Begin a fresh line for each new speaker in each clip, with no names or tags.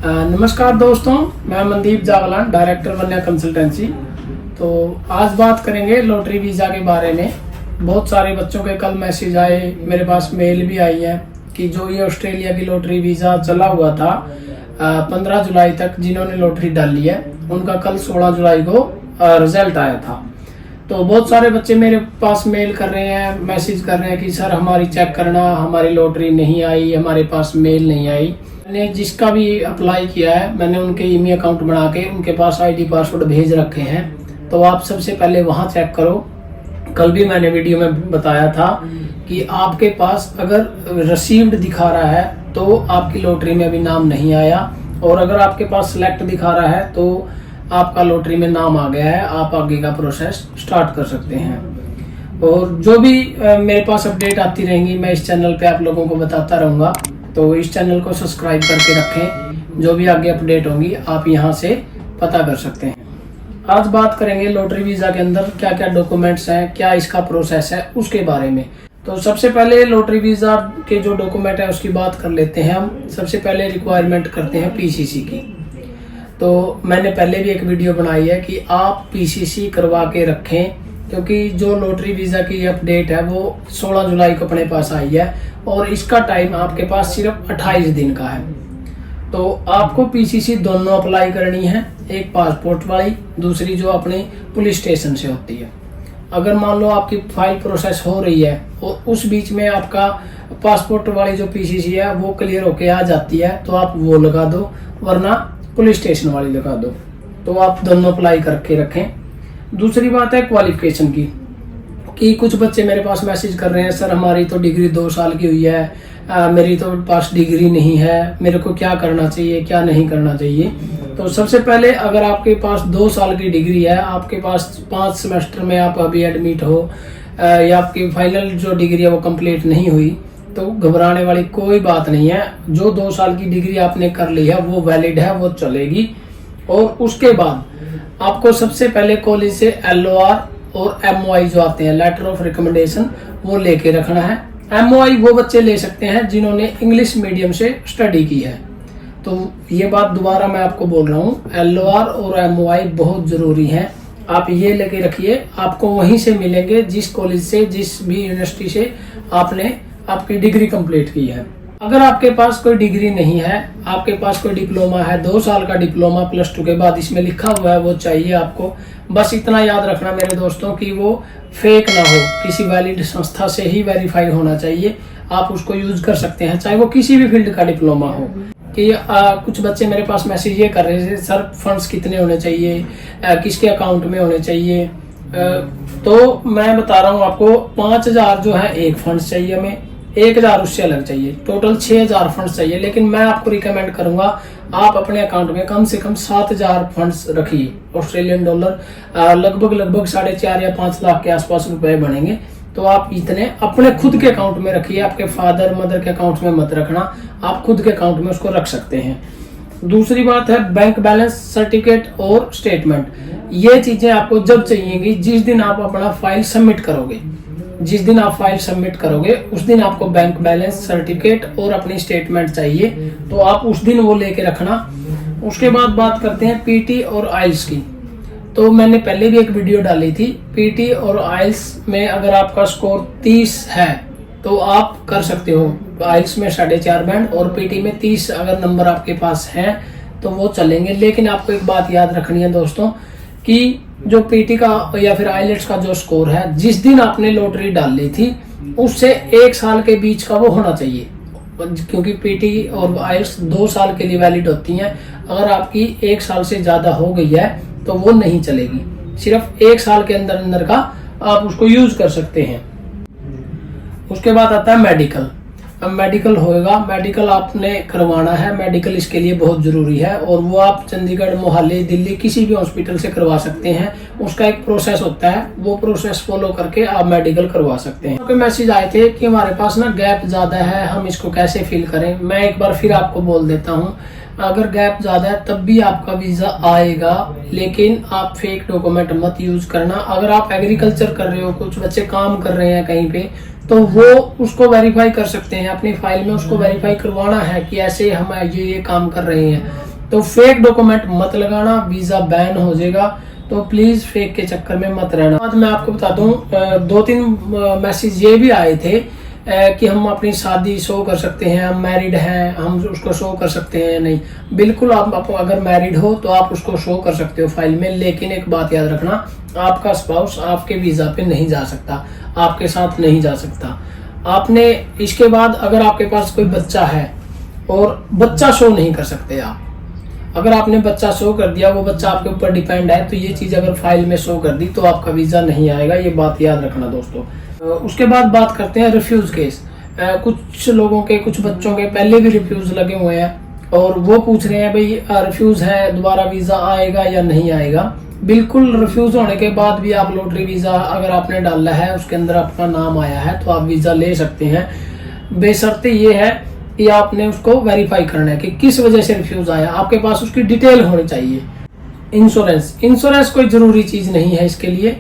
नमस्कार दोस्तों, मैं मनदीप जावलान, डायरेक्टर वन्या कंसल्टेंसी। तो आज बात करेंगे लॉटरी वीज़ा के बारे में। बहुत सारे बच्चों के कल मैसेज आए, मेरे पास मेल भी आई है कि जो ये ऑस्ट्रेलिया की लॉटरी वीज़ा चला हुआ था 15 जुलाई तक, जिन्होंने लॉटरी डाली है उनका कल 16 जुलाई को रिजल्ट आया था। तो बहुत सारे बच्चे मेरे पास मेल कर रहे हैं, मैसेज कर रहे हैं कि सर हमारी चेक करना, हमारी लॉटरी नहीं आई, हमारे पास मेल नहीं आई। मैंने जिसका भी अप्लाई किया है, मैंने उनके ईमेल अकाउंट बना के उनके पास आईडी पासवर्ड भेज रखे हैं। तो आप सबसे पहले वहां चेक करो। कल भी मैंने वीडियो में बताया था कि आपके पास अगर रिसीव्ड दिखा रहा है तो आपकी लॉटरी में अभी नाम नहीं आया, और अगर आपके पास सिलेक्ट दिखा रहा है तो आपका लॉटरी में नाम आ गया है, आप आगे का प्रोसेस स्टार्ट कर सकते हैं। और जो भी मेरे पास अपडेट आती रहेंगी मैं इस चैनल पे आप लोगों को बताता रहूँगा। तो इस चैनल को सब्सक्राइब करके रखें, जो भी आगे अपडेट होंगी आप यहाँ से पता कर सकते हैं। आज बात करेंगे लॉटरी वीज़ा के अंदर क्या क्या डॉक्यूमेंट्स हैं, क्या इसका प्रोसेस है, उसके बारे में। तो सबसे पहले लॉटरी वीज़ा के जो डॉक्यूमेंट है उसकी बात कर लेते हैं हम। सबसे पहले रिक्वायरमेंट करते हैं पीसीसी की। तो मैंने पहले भी एक वीडियो बनाई है कि आप पीसीसी करवा के रखें, क्योंकि जो लॉटरी वीज़ा की अपडेट है वो 16 जुलाई को अपने पास आई है और इसका टाइम आपके पास सिर्फ 28 दिन का है। तो आपको पीसीसी दोनों अप्लाई करनी है, एक पासपोर्ट वाली, दूसरी जो अपनी पुलिस स्टेशन से होती है। अगर मान लो आपकी फाइल प्रोसेस हो रही है और उस बीच में आपका पासपोर्ट वाली जो पीसीसी है वो क्लियर होके आ जाती है तो आप वो लगा दो, वरना पुलिस स्टेशन वाली लगा दो। तो आप दोनों अप्लाई करके रखें। दूसरी बात है क्वालिफिकेशन की, कि कुछ बच्चे मेरे पास मैसेज कर रहे हैं सर हमारी तो डिग्री 2 साल की हुई है, मेरी तो पास डिग्री नहीं है, मेरे को क्या करना चाहिए, क्या नहीं करना चाहिए। तो सबसे पहले अगर आपके पास 2 साल की डिग्री है, आपके पास 5 सेमेस्टर में आप अभी एडमिट हो, या आपकी फाइनल जो डिग्री है वो कंप्लीट नहीं हुई, तो घबराने वाली कोई बात नहीं है। जो 2 साल की डिग्री आपने कर ली है वो वैलिड है, वो चलेगी। और उसके बाद आपको सबसे पहले कॉलेज से LOR और MOI जो आते हैं, लेटर ऑफ रिकमेंडेशन, वो लेके रखना है। MOI वो बच्चे ले सकते हैं जिन्होंने इंग्लिश मीडियम से स्टडी की है। तो ये बात दोबारा मैं आपको बोल रहा हूँ, LOR और MOI बहुत जरूरी है, आप ये लेके रखिए। आपको वहीं से मिलेंगे जिस कॉलेज से, जिस भी यूनिवर्सिटी से आपने आपकी डिग्री कंप्लीट की है। अगर आपके पास कोई डिग्री नहीं है, आपके पास कोई डिप्लोमा है, 2 साल का डिप्लोमा +2 के बाद इसमें लिखा हुआ है, वो चाहिए आपको। बस इतना याद रखना मेरे दोस्तों कि वो फेक ना हो, किसी वैलिड संस्था से ही वेरीफाई होना चाहिए। आप उसको यूज कर सकते हैं, चाहे वो किसी भी फील्ड का डिप्लोमा हो। कि कुछ बच्चे मेरे पास मैसेज ये कर रहे थे सर फंड्स कितने होने चाहिए, किसके अकाउंट में होने चाहिए। तो मैं बता रहा हूँ आपको, 5000 जो है एक फंड्स चाहिए हमें, 1000 उससे अलग चाहिए, टोटल 6000 फंड्स चाहिए। लेकिन मैं आपको रिकमेंड करूंगा आप अपने अकाउंट में कम से कम 7000 फंड्स रखिए, ऑस्ट्रेलियन डॉलर, लगभग 4.5 या 5 लाख के आसपास रुपए बनेंगे। तो आप इतने अपने खुद के अकाउंट में रखिए, आपके फादर मदर के अकाउंट में मत रखना, आप खुद के अकाउंट में उसको रख सकते हैं। दूसरी बात है बैंक बैलेंस सर्टिफिकेट और स्टेटमेंट। ये चीजें आपको जब चाहिएगी जिस दिन आप अपना फाइल सबमिट करोगे। जिस दिन आप फाइल सबमिट करोगे उस दिन आपको बैंक बैलेंस सर्टिफिकेट और अपनी स्टेटमेंट चाहिए, तो आप उस दिन वो लेके रखना। उसके बाद बात करते हैं पीटी और आइल्स की। तो मैंने पहले भी एक वीडियो डाली थी, पीटी और आइल्स में अगर आपका स्कोर 30 है तो आप कर सकते हो। आइल्स में 4.5 बैंड और पीटी में 30 अगर नंबर आपके पास है तो वो चलेंगे। लेकिन आपको एक बात याद रखनी है दोस्तों, कि जो पीटी का या फिर आइलेट्स का जो स्कोर है, जिस दिन आपने लॉटरी डाल ली थी उससे 1 साल के बीच का वो होना चाहिए, क्योंकि पीटी और आइलेट्स 2 साल के लिए वैलिड होती हैं। अगर आपकी 1 साल से ज्यादा हो गई है तो वो नहीं चलेगी, सिर्फ 1 साल के अंदर अंदर का आप उसको यूज कर सकते हैं। उसके बाद आता है मेडिकल। अब मेडिकल होएगा, मेडिकल आपने करवाना है, मेडिकल इसके लिए बहुत जरूरी है, और वो आप चंडीगढ़, मोहाली, दिल्ली किसी भी हॉस्पिटल से करवा सकते हैं। उसका एक प्रोसेस होता है, वो प्रोसेस फॉलो करके आप मेडिकल करवा सकते हैं। तो मैसेज आए थे कि हमारे पास ना गैप ज्यादा है, हम इसको कैसे फिल करें। मैं एक बार फिर आपको बोल देता हूँ, अगर गैप ज्यादा है तब भी आपका वीजा आएगा, लेकिन आप फेक डॉक्यूमेंट मत यूज करना। अगर आप एग्रीकल्चर कर रहे हो, कुछ बच्चे काम कर रहे हैं कहीं पे, तो वो उसको वेरीफाई कर सकते हैं, अपनी फाइल में उसको वेरीफाई करवाना है कि ऐसे हम ये काम कर रहे हैं। तो फेक डॉक्यूमेंट मत लगाना, वीजा बैन हो जाएगा। तो प्लीज फेक के चक्कर में मत रहना। बाद मैं आपको बता दूं 2-3 मैसेज ये भी आए थे कि हम अपनी शादी शो कर सकते हैं, हम मैरिड हैं, हम उसको शो कर सकते हैं। नहीं, बिल्कुल आप अगर मैरिड हो तो आप उसको शो कर सकते हो फाइल में, लेकिन एक बात याद रखना, आपका स्पाउस आपके वीजा पे नहीं जा सकता, आपके साथ नहीं जा सकता। आपने इसके बाद अगर आपके पास कोई बच्चा है और बच्चा शो नहीं कर सकते आप, अगर आपने बच्चा शो कर दिया, वो बच्चा आपके ऊपर डिपेंड है, तो ये चीज अगर फाइल में शो कर दी तो आपका वीजा नहीं आएगा। ये बात याद रखना दोस्तों। उसके बाद बात करते हैं रिफ्यूज केस। कुछ लोगों के, कुछ बच्चों के पहले भी रिफ्यूज लगे हुए हैं और वो पूछ रहे हैं भाई रिफ्यूज है, दोबारा वीजा आएगा या नहीं आएगा। बिल्कुल, रिफ्यूज होने के बाद भी आप लॉटरी वीजा अगर आपने डाला है, उसके अंदर आपका नाम आया है, तो आप वीजा ले सकते हैं। बेशर्ते ये है कि आपने उसको वेरीफाई करना है कि किस वजह से रिफ्यूज आया, आपके पास उसकी डिटेल होनी चाहिए। इंश्योरेंस कोई जरूरी चीज नहीं है इसके लिए।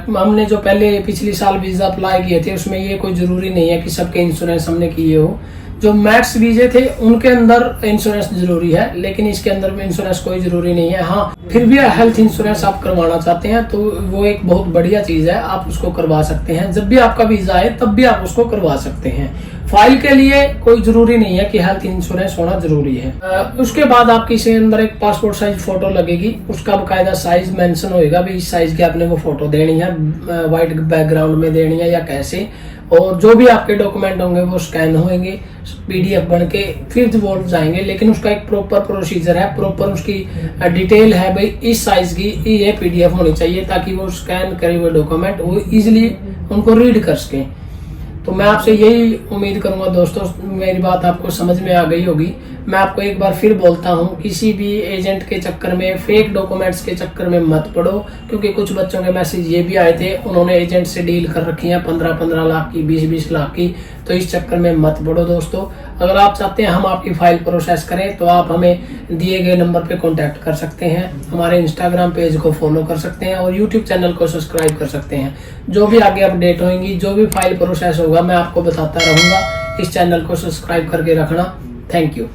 हमने जो पहले पिछले साल वीजा अप्लाई किए थे उसमें ये कोई जरूरी नहीं है कि सबके इंश्योरेंस हमने किए हो। जो मैक्स वीजे थे उनके अंदर इंश्योरेंस जरूरी है, लेकिन इसके अंदर में इंश्योरेंस कोई जरूरी नहीं है। हाँ, फिर भी हेल्थ इंश्योरेंस आप करवाना चाहते हैं तो वो एक बहुत बढ़िया चीज है, आप उसको करवा सकते हैं। जब भी आपका वीजा आए तब भी आप उसको करवा सकते हैं। फाइल के लिए कोई जरूरी नहीं है कि हेल्थ इंश्योरेंस होना जरूरी है। उसके बाद आपके इसके अंदर एक पासपोर्ट साइज फोटो लगेगी, उसका बकायदा साइज मेंशन होएगा भी इस साइज की आपने वो फोटो देनी है, व्हाइट बैकग्राउंड में देनी है या कैसे। और जो भी आपके डॉक्यूमेंट होंगे वो स्कैन होंगे, पीडीएफ बन के फिर वो जाएंगे, लेकिन उसका एक प्रॉपर प्रोसीजर है, प्रॉपर उसकी डिटेल है भाई इस साइज की ये पीडीएफ होनी चाहिए, ताकि वो स्कैन करे हुए डॉक्यूमेंट वो इजिली उनको रीड कर सके। तो मैं आपसे यही उम्मीद करूंगा दोस्तों, मेरी बात आपको समझ में आ गई होगी। मैं आपको एक बार फिर बोलता हूं, किसी भी एजेंट के चक्कर में, फेक डॉक्यूमेंट्स के चक्कर में मत पड़ो, क्योंकि कुछ बच्चों के मैसेज ये भी आए थे, उन्होंने एजेंट से डील कर रखी है 15-15 लाख की, 20-20 लाख की। तो इस चक्कर में मत पड़ो दोस्तों। अगर आप चाहते हैं हम आपकी फाइल प्रोसेस करें तो आप हमें दिए गए नंबर पे कांटेक्ट कर सकते हैं, हमारे इंस्टाग्राम पेज को फॉलो कर सकते हैं और यूट्यूब चैनल को सब्सक्राइब कर सकते हैं। जो भी आगे अपडेट होंगी, जो भी फाइल प्रोसेस होगा, मैं आपको बताता रहूंगा। इस चैनल को सब्सक्राइब करके रखना। Thank you.